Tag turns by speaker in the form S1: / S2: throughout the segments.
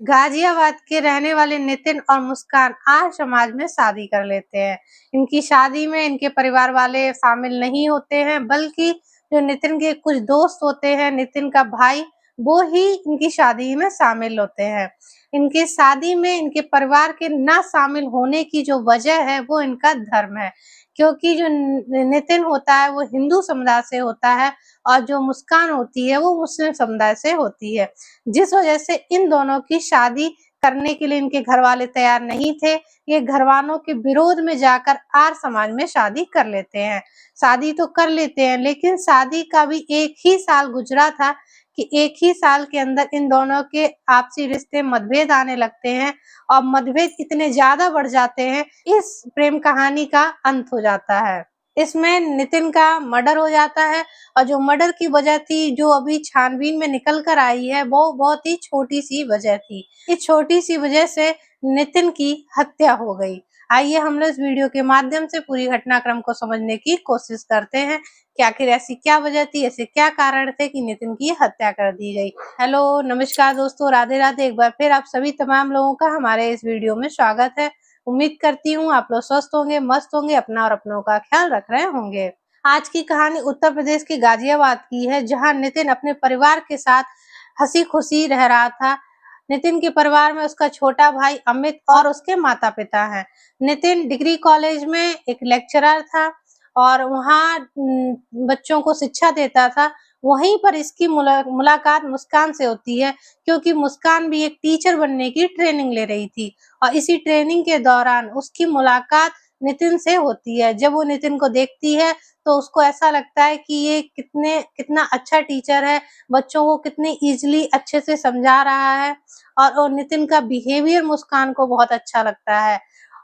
S1: गाजियाबाद के रहने वाले नितिन और मुस्कान आर्य समाज में शादी कर लेते हैं। इनकी शादी में इनके परिवार वाले शामिल नहीं होते हैं, बल्कि जो नितिन के कुछ दोस्त होते हैं, नितिन का भाई, वो ही इनकी शादी में शामिल होते हैं। इनकी शादी में इनके परिवार के ना शामिल होने की जो वजह है वो इनका धर्म है, क्योंकि जो नितिन होता है वो हिंदू समुदाय से होता है और जो मुस्कान होती है वो मुस्लिम समुदाय से होती है, जिस वजह से इन दोनों की शादी करने के लिए इनके घर वाले तैयार नहीं थे। ये घरवालों के विरोध में जाकर आर्य समाज में शादी कर लेते हैं। शादी तो कर लेते हैं, लेकिन शादी का भी एक ही साल गुजरा था कि एक ही साल के अंदर इन दोनों के आपसी रिश्ते मतभेद आने लगते हैं और मतभेद इतने ज्यादा बढ़ जाते हैं, इस प्रेम कहानी का अंत हो जाता है। इसमें नितिन का मर्डर हो जाता है और जो मर्डर की वजह थी, जो अभी छानबीन में निकल कर आई है, वो बहुत ही छोटी सी वजह थी। इस छोटी सी वजह से नितिन की हत्या हो गई। आइए हम लोग इस वीडियो के माध्यम से पूरी घटनाक्रम को समझने की कोशिश करते हैं कि आखिर ऐसी क्या वजह थी, ऐसे क्या कारण थे कि नितिन की हत्या कर दी गई। हेलो, नमस्कार दोस्तों, राधे राधे। एक बार फिर आप सभी तमाम लोगों का हमारे इस वीडियो में स्वागत है। उम्मीद करती हूँ आप लोग स्वस्थ होंगे, मस्त होंगे, अपना और अपनों का ख्याल रख रहे होंगे। आज की कहानी उत्तर प्रदेश के गाजियाबाद की है, जहां नितिन अपने परिवार के साथ हंसी खुशी रह रहा था। नितिन के परिवार में उसका छोटा भाई अमित और उसके माता पिता हैं। नितिन डिग्री कॉलेज में एक लेक्चरर था और वहाँ बच्चों को शिक्षा देता था। वहीं पर इसकी मुलाकात मुस्कान से होती है, क्योंकि मुस्कान भी एक टीचर बनने की ट्रेनिंग ले रही थी और इसी ट्रेनिंग के दौरान उसकी मुलाकात नितिन से होती है। जब वो नितिन को देखती है तो उसको ऐसा लगता है कि ये कितना अच्छा टीचर है, बच्चों को कितने इजीली अच्छे से समझा रहा है और नितिन का बिहेवियर मुस्कान को बहुत अच्छा लगता है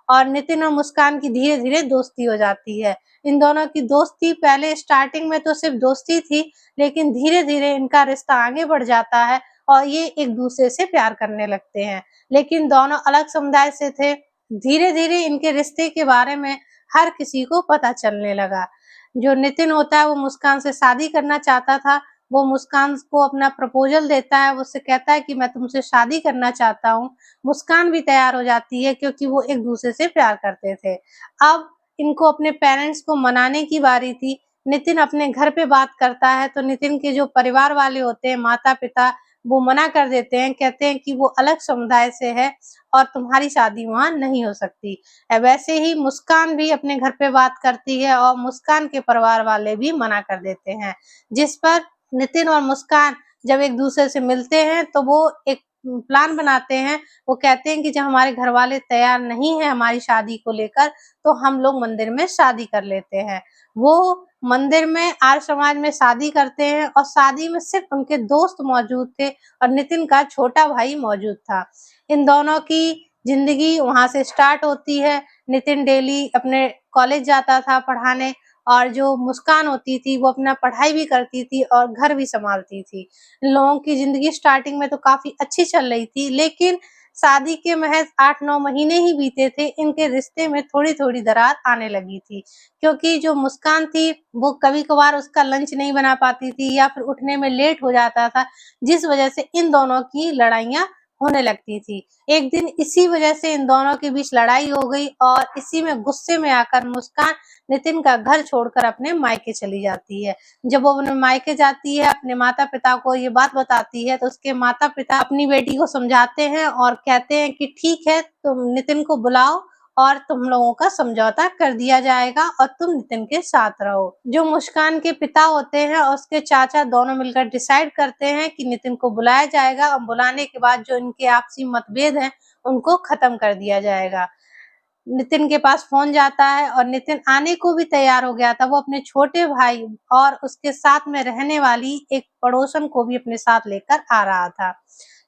S1: और नितिन और मुस्कान की धीरे-धीरे दोस्ती हो जाती है। इन दोनों की दोस्ती पहले स्टार्टिंग में तो सिर्फ दोस्ती थी, लेकिन धीरे-धीरे इनका रिश्ता आगे बढ़ जाता है और ये एक दूसरे से प्यार करने लगते हैं। लेकिन दोनों अलग समुदाय से थे। धीरे-धीरे इनके रिश्ते के बारे में हर किसी को पता चलने लगा। जो नितिन होता है वो मुस्कान से शादी करना चाहता था। वो मुस्कान को अपना प्रपोज़ल देता है, वो उससे कहता है कि मैं तुमसे शादी करना चाहता हूँ। मुस्कान भी तैयार हो जाती है, क्योंकि वो एक-दूसरे से प्यार करते थे। अब इनको अपने पेरेंट्स को मनाने की बारी थी। नितिन अपने घर पे बात करता है तो नितिन के जो परिवार वाले होते हैं, माता-पिता, वो मना कर देते हैं, कहते हैं कि वो अलग समुदाय से है और तुम्हारी शादी वहाँ नहीं हो सकती। वैसे ही मुस्कान भी अपने घर पे बात करती है और मुस्कान के परिवार वाले भी मना कर देते हैं, जिस पर नितिन और मुस्कान जब एक दूसरे से मिलते हैं तो वो एक प्लान बनाते हैं। वो कहते हैं कि जब हमारे घर वाले तैयार नहीं है हमारी शादी को लेकर, तो हम लोग मंदिर में शादी कर लेते हैं। वो मंदिर में आर्य समाज में शादी करते हैं और शादी में सिर्फ उनके दोस्त मौजूद थे और नितिन का छोटा भाई मौजूद था। इन दोनों की जिंदगी वहां से स्टार्ट होती है। नितिन डेली अपने कॉलेज जाता था पढ़ाने और जो मुस्कान होती थी वो अपना पढ़ाई भी करती थी और घर भी संभालती थी। इन लोगों की जिंदगी स्टार्टिंग में तो काफी अच्छी चल रही थी, लेकिन शादी के महज 8-9 महीने ही बीते थे, इनके रिश्ते में थोड़ी-थोड़ी दरार आने लगी थी। क्योंकि जो मुस्कान थी वो कभी-कभार उसका लंच नहीं बना पाती थी या फिर उठने में लेट हो जाता था, जिस वजह से इन दोनों की लड़ाइयाँ होने लगती थी। एक दिन इसी वजह से इन दोनों के बीच लड़ाई हो गई और इसी में गुस्से में आकर मुस्कान नितिन का घर छोड़कर अपने मायके चली जाती है। जब वो अपने मायके जाती है, अपने माता-पिता को ये बात बताती है, तो उसके माता-पिता अपनी बेटी को समझाते हैं और कहते हैं कि ठीक है, तुम नितिन को बुलाओ और तुम लोगों का समझौता कर दिया जाएगा और तुम नितिन के साथ रहो। जो मुस्कान के पिता होते हैं और उसके चाचा दोनों मिलकर डिसाइड करते हैं कि नितिन को बुलाया जाएगा और बुलाने के बाद जो इनके आपसी मतभेद हैं, उनको खत्म कर दिया जाएगा। नितिन के पास फ़ोन जाता है और नितिन आने को भी तैयार हो गया था। वो अपने छोटे भाई और उसके साथ में रहने वाली एक पड़ोसन को भी अपने साथ लेकर आ रहा था।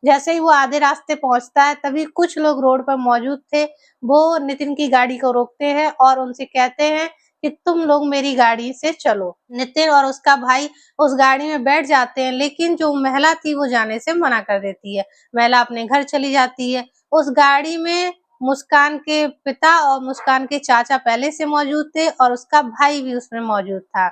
S1: जैसे ही वो आधे रास्ते पहुँचता है, तभी कुछ लोग रोड पर मौजूद थे। वो नितिन की गाड़ी को रोकते हैं और उनसे कहते हैं कि तुम लोग मेरी गाड़ी से चलो। नितिन और उसका भाई उस गाड़ी में बैठ जाते हैं, लेकिन जो महिला थी वो जाने से मना कर देती है। महिला अपने घर चली जाती है। उस गाड़ी में मुस्कान के पिता और मुस्कान के चाचा पहले से मौजूद थे और उसका भाई भी उसमें मौजूद था।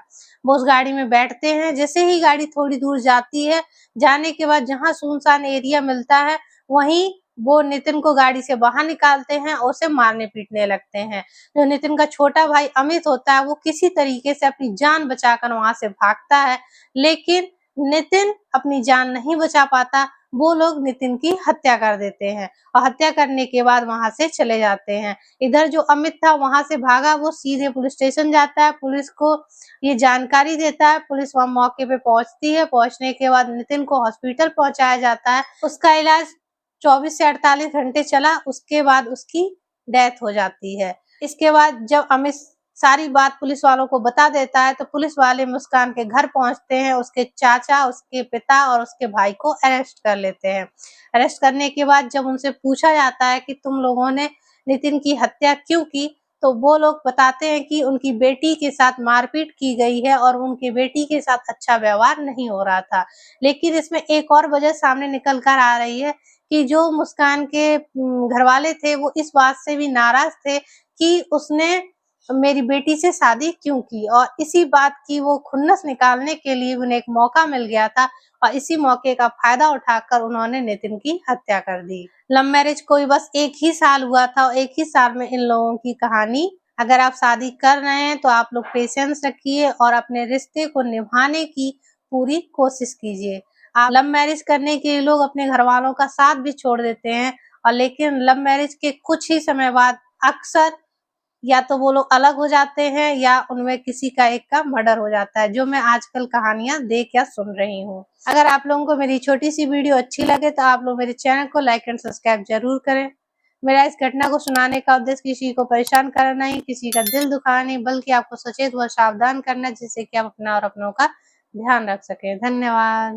S1: वो उस गाड़ी में बैठते हैं। जैसे ही गाड़ी थोड़ी दूर जाती है, जाने के बाद जहाँ सुनसान एरिया मिलता है, वहीं वो नितिन को गाड़ी से बाहर निकालते हैं और उसे मारने पीटने लगते हैं। जो नितिन का छोटा भाई अमित होता है वो किसी तरीके से अपनी जान बचाकर वहां से भागता है, लेकिन नितिन अपनी जान नहीं बचा पाता। वो लोग नितिन की हत्या कर देते हैं और हत्या करने के बाद वहां से चले जाते हैं। इधर जो अमित था वहां से भागा, वो सीधे पुलिस स्टेशन जाता है, पुलिस को ये जानकारी देता है। पुलिस वहां मौके पे पहुंचती है। पहुंचने के बाद नितिन को हॉस्पिटल पहुंचाया जाता है। उसका इलाज 24 से 48 घंटे चला, उसके बाद उसकी डेथ हो जाती है। इसके बाद जब अमित सारी बात पुलिस वालों को बता देता है तो पुलिस वाले मुस्कान के घर पहुंचते हैं। उसके चाचा, उसके पिता और उसके भाई को अरेस्ट कर लेते हैं। अरेस्ट करने के बाद जब उनसे पूछा जाता है कि तुम लोगों ने नितिन की हत्या क्यों की, तो वो लोग बताते हैं कि उनकी बेटी के साथ मारपीट की गई है और उनकी बेटी के साथ अच्छा व्यवहार नहीं हो रहा था। लेकिन इसमें एक और वजह सामने निकल कर आ रही है कि जो मुस्कान के घरवाले थे वो इस बात से भी नाराज थे कि उसने मेरी बेटी से शादी क्यों की, और इसी बात की वो खुन्नस निकालने के लिए उन्हें एक मौका मिल गया था और इसी मौके का फायदा उठाकर उन्होंने नितिन की हत्या कर दी। लव मैरिज को बस 1 ही साल हुआ था और 1 ही साल में इन लोगों की कहानी। अगर आप शादी कर रहे हैं तो आप लोग पेशेंस रखिए और अपने रिश्ते को निभाने की पूरी कोशिश कीजिए। आप लव मैरिज करने के लिए लोग अपने घर वालों का साथ भी छोड़ देते हैं, और लेकिन लव मैरिज के कुछ ही समय बाद अक्सर या तो वो लोग अलग हो जाते हैं या उनमें किसी का एक का मर्डर हो जाता है, जो मैं आजकल कहानियां देख या सुन रही हूँ। अगर आप लोगों को मेरी छोटी सी वीडियो अच्छी लगे तो आप लोग मेरे चैनल को लाइक एंड सब्सक्राइब जरूर करें। मेरा इस घटना को सुनाने का उद्देश्य किसी को परेशान करना नहीं, किसी का दिल दुखाना नहीं, बल्कि आपको सचेत व सावधान करना, जिससे कि आप अपना और अपनों का ध्यान रख सके। धन्यवाद।